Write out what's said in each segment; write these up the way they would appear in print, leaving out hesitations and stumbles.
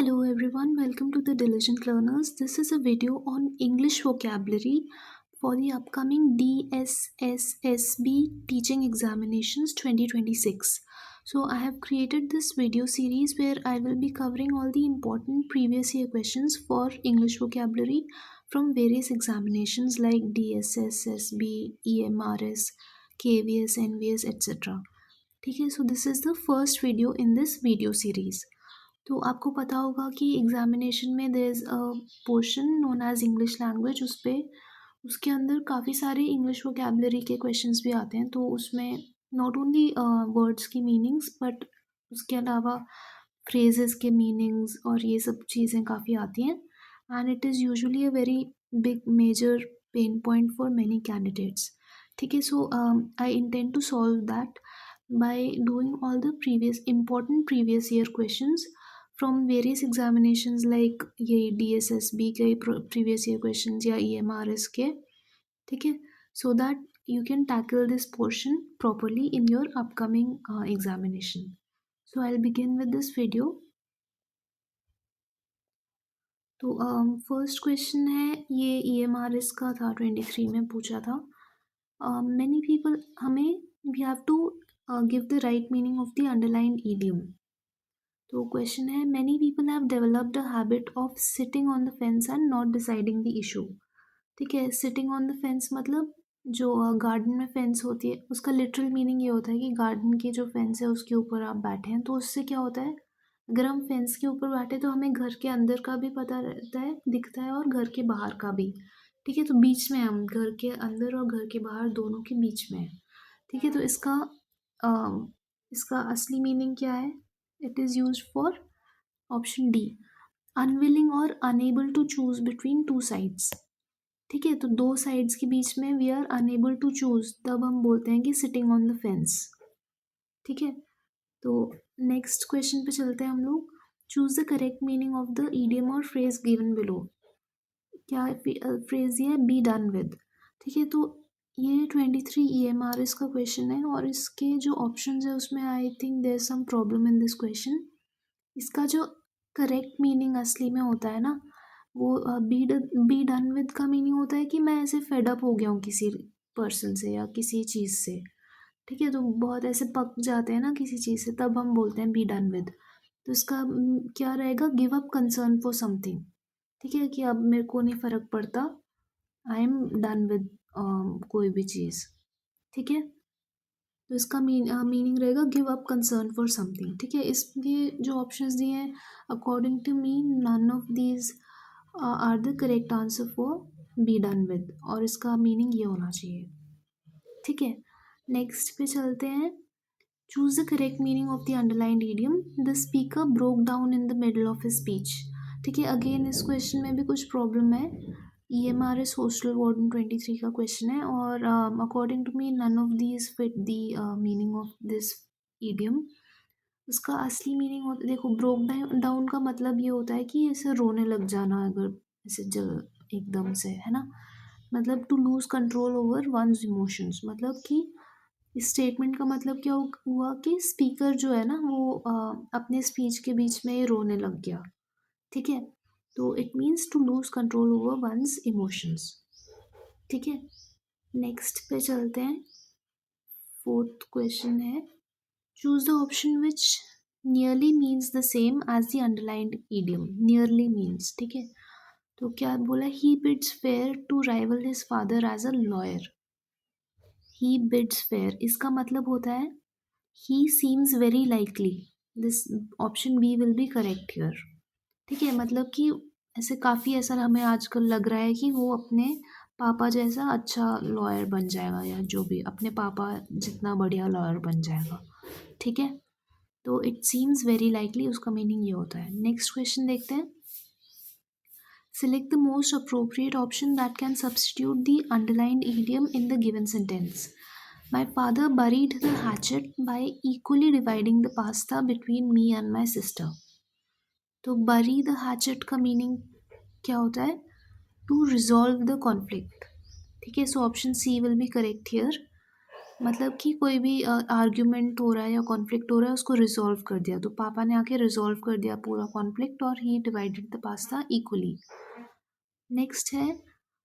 Hello everyone, welcome to the Diligent Learners. This is a video on English vocabulary for the upcoming DSSSB Teaching Examinations 2026. So I have created this video series where I will be covering all the important previous year questions for English vocabulary from various examinations like DSSSB, EMRS, KVS, NVS, etc. ठीक है, so this is the first video in this video series. तो आपको पता होगा कि examination में there is a portion known as English language उसके अंदर काफ़ी सारे इंग्लिश वोकेबलरी के क्वेश्चंस भी आते हैं। तो उसमें नॉट ओनली वर्ड्स की मीनिंग्स बट उसके अलावा फ्रेजेस के मीनिंग्स और ये सब चीज़ें काफ़ी आती हैं and it is usually a very big major pain point for many candidates. ठीक है, so I intend to solve that by doing all the previous year questions from various examinations like ये DSSB के previous year questions या EMRS के, ठीक है, so that you can tackle this portion properly in your upcoming examination. So I'll begin with this video. तो first question है, ये EMRS का था, 23 में पूछा था. Many people हमें we have to give the right meaning of the underlined idiom. तो क्वेश्चन है, many people have developed a habit of sitting on the fence and not deciding the issue. ठीक है, सिटिंग ऑन द फेंस मतलब जो garden में fence होती है उसका लिटरल मीनिंग ये होता है कि गार्डन की जो फेंस है उसके ऊपर आप बैठे हैं. तो उससे क्या होता है, अगर हम फेंस के ऊपर बैठे तो हमें घर के अंदर का भी पता रहता है, दिखता है, और घर के बाहर का भी. ठीक है, तो बीच में हम घर के अंदर और घर के बाहर दोनों के बीच में है. ठीक है, तो इसका असली मीनिंग क्या है? It is used for option D, unwilling or unable to choose between two sides. ठीक है, तो दो साइड्स के बीच में we are unable to choose, तब हम बोलते हैं कि sitting on the fence. ठीक है, तो नेक्स्ट क्वेश्चन पे चलते हैं हम लोग. Choose the correct meaning of the idiom और फ्रेज गिवन बिलो. क्या फ्रेज ये है? B done with. ठीक है, तो ये 23 EMRS का क्वेश्चन है और इसके जो ऑप्शंस है उसमें I think there some problem in this question. इसका जो करेक्ट मीनिंग असली में होता है ना, वो बी डन विद का मीनिंग होता है कि मैं ऐसे फेड अप हो गया हूँ किसी पर्सन से या किसी चीज़ से. ठीक है, तो बहुत ऐसे पक जाते हैं ना किसी चीज़ से, तब हम बोलते हैं बी डन विद. तो इसका क्या रहेगा? Give up concern for something. ठीक है, कि अब मेरे को नहीं फ़र्क पड़ता, आई एम डन विद कोई भी चीज़. ठीक है, तो इसका मीनिंग रहेगा give up concern for something. ठीक है, इसमें जो ऑप्शंस दिए हैं, according to me none of these are the correct answer for be done with, और इसका मीनिंग ये होना चाहिए. ठीक है, नेक्स्ट पे चलते हैं. Choose the correct meaning of the underlined idiom. The speaker broke down in the middle of his speech. ठीक है, अगेन इस क्वेश्चन में भी कुछ प्रॉब्लम है. EMRS हॉस्टल वार्डन 23 का क्वेश्चन है और according to me none of these fit the meaning of this idiom. उसका असली मीनिंग होता है, देखो, ब्रोक डाउन का मतलब ये होता है कि ऐसे रोने लग जाना, अगर ऐसे एकदम से, है ना. मतलब to lose control over one's emotions, मतलब कि इस स्टेटमेंट का मतलब क्या हुआ कि स्पीकर जो है ना वो अपने स्पीच के बीच में ही रोने लग गया. ठीक है, तो it means to lose control over one's emotions. ठीक है, नेक्स्ट पे चलते हैं. फोर्थ क्वेश्चन है, choose the option which nearly means the same as the underlined idiom. Nearly means, ठीक है, तो क्या बोला? He bids fair to rival his father as a lawyer. He bids fair, इसका मतलब होता है he seems very likely. This option B will be correct here. ठीक है, मतलब कि ऐसे काफ़ी ऐसा हमें आजकल लग रहा है कि वो अपने पापा जैसा अच्छा लॉयर बन जाएगा, या जो भी अपने पापा जितना बढ़िया लॉयर बन जाएगा. ठीक है, तो इट सीम्स वेरी लाइकली, उसका मीनिंग ये होता है. नेक्स्ट क्वेश्चन देखते हैं. Select the most appropriate option that can substitute the underlined idiom in the given sentence. My father buried the hatchet by equally dividing the pasta between me and my sister. तो bury the hatchet का meaning क्या होता है? To resolve the conflict. ठीक है, so option C will be correct here. मतलब कि कोई भी आर्ग्यूमेंट हो रहा है या कॉन्फ्लिक्ट हो रहा है, उसको रिजॉल्व कर दिया। तो पापा ने आके रिजॉल्व कर दिया पूरा कॉन्फ्लिक्ट और he divided the pasta equally. Next है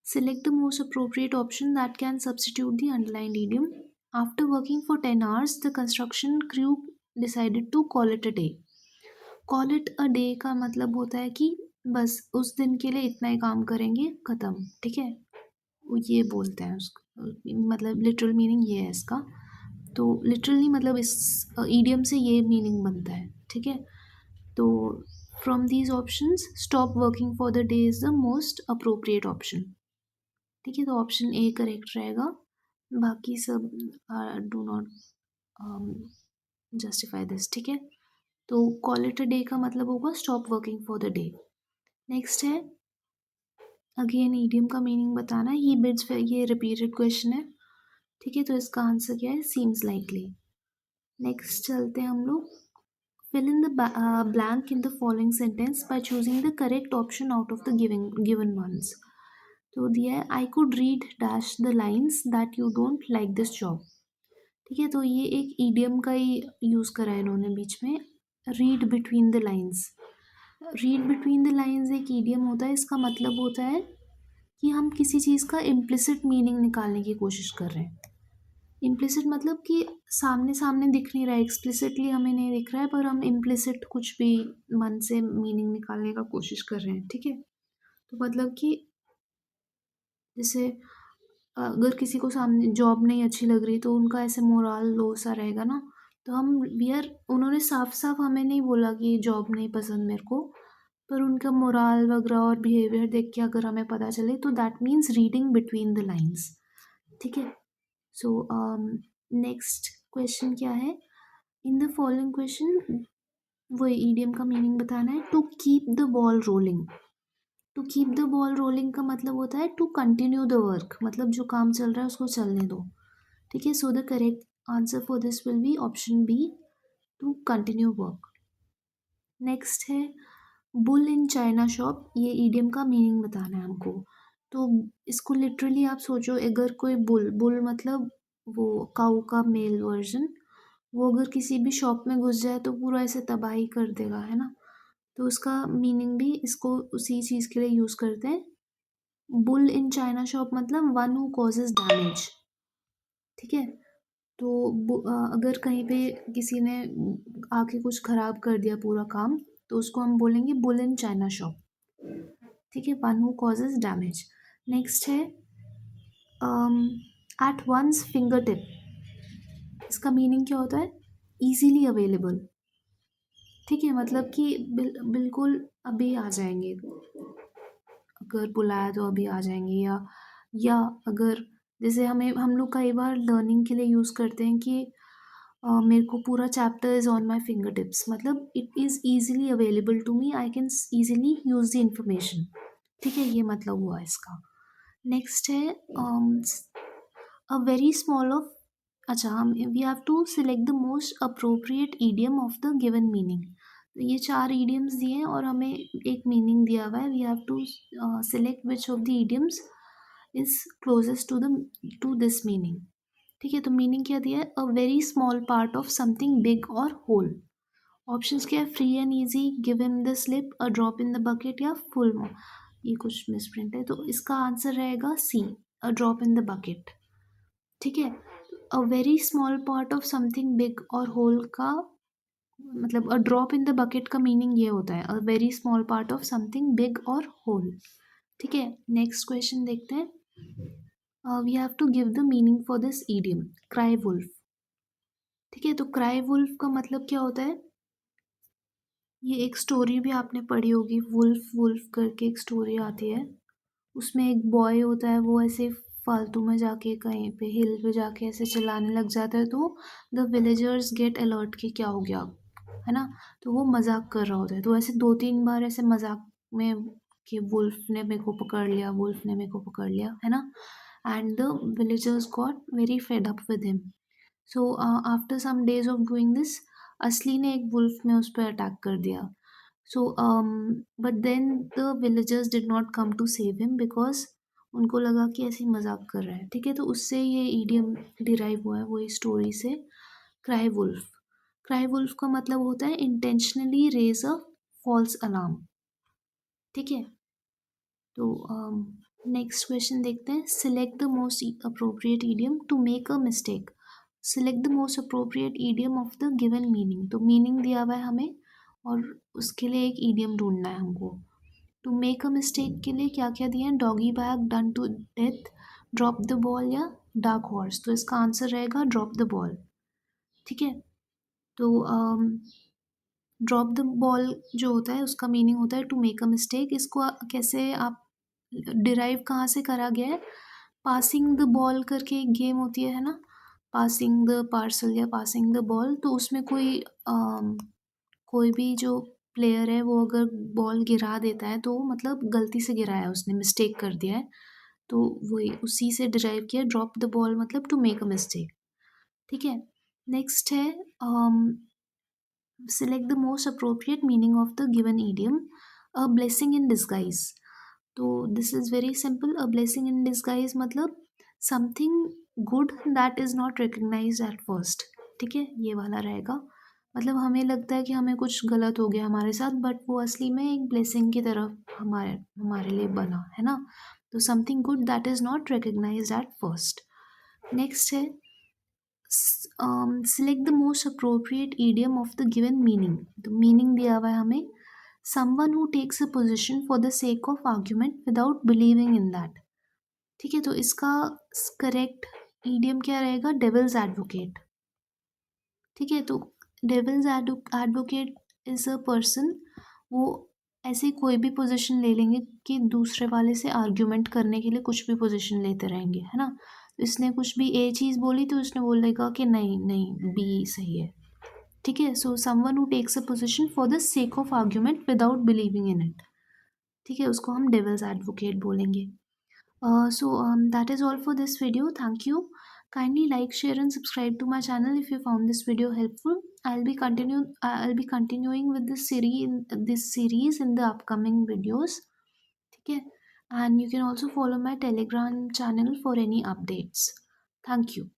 select the most appropriate option that can substitute the underlined idiom. After working for 10 hours, the construction crew decided to call it a day. Call it a day का मतलब होता है कि बस उस दिन के लिए इतना ही काम करेंगे, ख़त्म। ठीक है, वो ये बोलते हैं उसको, मतलब लिटरल मीनिंग ये है इसका। तो लिटरली मतलब इस ईडियम से ये मीनिंग बनता है। ठीक है, तो from these options stop working for the day is the most appropriate option. ठीक है, तो ऑप्शन ए करेक्ट रहेगा, बाकी सब डू नॉट जस्टिफाई दिस। ठीक है, तो कॉल इट अ डे का मतलब होगा stop working for the day. Next है अगेन ईडियम का मीनिंग बताना है। ही बिड्स, ये रिपीटेड क्वेश्चन है। ठीक है, तो इसका आंसर क्या है? Seems likely. नेक्स्ट चलते हैं हम लोग। Fill in the blank in the following sentence by choosing the correct option out of the given ones. तो दिया है I could read dash the lines that you don't like this job. ठीक है, तो ये एक ईडियम का ही use करा है इन्होंने बीच में, read between the lines. Read between the lines एक ईडियम होता है, इसका मतलब होता है कि हम किसी चीज़ का इम्प्लिसिट मीनिंग निकालने की कोशिश कर रहे हैं। इम्प्लिसिट मतलब कि सामने सामने दिख नहीं रहा है, एक्सप्लिसिटली हमें नहीं दिख रहा है, पर हम इम्प्लिसिट कुछ भी मन से मीनिंग निकालने का कोशिश कर रहे हैं। ठीक है, तो मतलब कि जैसे अगर किसी को सामने जॉब नहीं अच्छी लग रही तो उनका ऐसे मोराल लो सा रहेगा ना। तो हम वी आर, उन्होंने साफ साफ हमें नहीं बोला कि जॉब नहीं पसंद मेरे को, पर उनका मोराल वगैरह और बिहेवियर देख के अगर हमें पता चले तो that means reading between the lines. ठीक है, सो नेक्स्ट क्वेश्चन क्या है? इन द फॉलोइंग क्वेश्चन वो ईडियम का मीनिंग बताना है। To keep the ball rolling. To keep the ball rolling का मतलब होता है टू कंटिन्यू द वर्क, मतलब जो काम चल रहा है उसको चलने दो। ठीक है, so the correct answer for this will be option B, to continue work. Next है बुल इन चाइना शॉप। ये ईडियम का मीनिंग बताना है हमको। तो इसको लिटरली आप सोचो, अगर कोई बुल, बुल मतलब वो काऊ का मेल वर्जन, वो अगर किसी भी शॉप में घुस जाए तो पूरा ऐसे तबाही कर देगा, है ना। तो उसका मीनिंग भी इसको उसी चीज़ के लिए यूज़ करते हैं। बुल इन चाइना शॉप मतलब वन हु कॉजेज डैमेज। ठीक है, तो अगर कहीं पे किसी ने आके कुछ ख़राब कर दिया पूरा काम, तो उसको हम बोलेंगे बुल इन चाइना शॉप। ठीक है, one who causes damage. Next है एट वंस फिंगर टिप। इसका मीनिंग क्या होता है? Easily available. ठीक है, मतलब कि बिल्कुल अभी आ जाएंगे, अगर बुलाया तो अभी आ जाएंगे। या अगर जैसे हमें, हम लोग कई बार लर्निंग के लिए यूज़ करते हैं कि मेरे को पूरा chapter is on my finger tips, मतलब it is easily available to me, I can easily use the information. ठीक है, ये मतलब हुआ इसका। नेक्स्ट है अ वेरी स्मॉल ऑफ। अच्छा, हम we have to select the most appropriate idiom of the given meaning. ये 4 ईडियम्स दिए हैं और हमें एक मीनिंग दिया हुआ है। We have to select which of the idioms is closest to this meaning. ठीक है, तो मीनिंग क्या दिया है? A very small part of something big और होल। ऑप्शंस क्या है? Free and easy, give him the slip, a drop in the bucket या फुल। ये कुछ मिसप्रिंट है, तो इसका आंसर रहेगा C, a drop in the bucket. ठीक है, a very small part of something big और होल का मतलब, a drop in the bucket का मीनिंग ये होता है, a very small part of something big और होल। ठीक है, नेक्स्ट क्वेश्चन देखते हैं। We have to give the meaning for this idiom, cry wolf. ठीक है, तो क्राई वुल्फ का मतलब क्या होता है? ये एक स्टोरी भी आपने पढ़ी होगी, वुल्फ वुल्फ करके एक स्टोरी आती है। उसमें एक बॉय होता है, वो ऐसे फालतू में जाके कहीं पे हिल पे जाके ऐसे चिल्लाने लग जाता है, तो द विलेजर्स गेट अलर्ट कि क्या हो गया, है ना। तो वो मजाक कर रहा होता है, तो ऐसे 2-3 बार ऐसे मजाक में कि वुल्फ ने मेरे को पकड़ लिया, वुल्फ ने मेरे को पकड़ लिया, है ना। And the villagers got very fed up with him. So after some days of doing this, असली ने एक वुल्फ ने उस पर अटैक कर दिया। So, but then the villagers did not come to save him because उनको लगा कि ऐसे ही मजाक कर रहा है, ठीक है। तो उससे ये ईडियम डिराइव हुआ है, वही स्टोरी से। क्राई वुल्फ, क्राई वुल्फ का मतलब होता है intentionally raise a false alarm, ठीक है। तो नेक्स्ट क्वेश्चन देखते हैं। Select the most appropriate idiom to make a mistake. Select the most appropriate idiom of the given meaning. तो मीनिंग दिया हुआ है हमें और उसके लिए एक ईडियम ढूंढना है हमको। टू मेक अ मिस्टेक के लिए क्या क्या दिए हैं? Doggy bag, done to death, drop the ball या डार्क हॉर्स। तो इसका आंसर रहेगा ड्रॉप द बॉल, ठीक है। तो ड्रॉप द बॉल जो होता है उसका मीनिंग होता है टू मेक अ मिस्टेक। इसको कैसे आप डिराइव कहाँ से करा गया है? पासिंग द बॉल करके एक गेम होती है ना, पासिंग द पार्सल या पासिंग द बॉल। तो उसमें कोई भी जो प्लेयर है वो अगर बॉल गिरा देता है तो मतलब गलती से गिराया है, उसने मिस्टेक कर दिया है, तो वही उसी से डिराइव किया ड्रॉप द बॉल मतलब टू मेक अ मिस्टेक, ठीक है। नेक्स्ट है select the most appropriate meaning of the given idiom. A blessing in disguise. तो this is very simple. A blessing in disguise मतलब something good that is not recognise at first, ठीक है, ये वाला रहेगा। मतलब हमें लगता है कि हमें कुछ गलत हो गया हमारे साथ, बट वो असली में एक ब्लेसिंग की तरफ हमारे हमारे लिए बना है ना। तो something good that is not recognise at first. Next है select the most appropriate idiom of the given meaning। तो मीनिंग दिया हुआ है हमें someone who takes a position for the sake of argument without believing in that, ठीक है। तो इसका करेक्ट idiom क्या रहेगा? डेविल्स एडवोकेट, ठीक है। तो devil's advocate is a person, वो ऐसे कोई भी पोजीशन ले लेंगे कि दूसरे वाले से आर्ग्यूमेंट करने के लिए कुछ भी पोजीशन लेते रहेंगे, है ना। तो इसने कुछ भी ए चीज़ बोली तो उसने बोलेगा कि नहीं नहीं बी सही है, ठीक है। So someone who takes a position for the sake of argument without believing in it, ठीक है, उसको हम डेविल्स एडवोकेट बोलेंगे। That is all for this video. Thank you. Kindly like, share, and subscribe to my channel if you found this video helpful. I'll be continuing with this series in the upcoming videos. Okay, and you can also follow my Telegram channel for any updates. Thank you.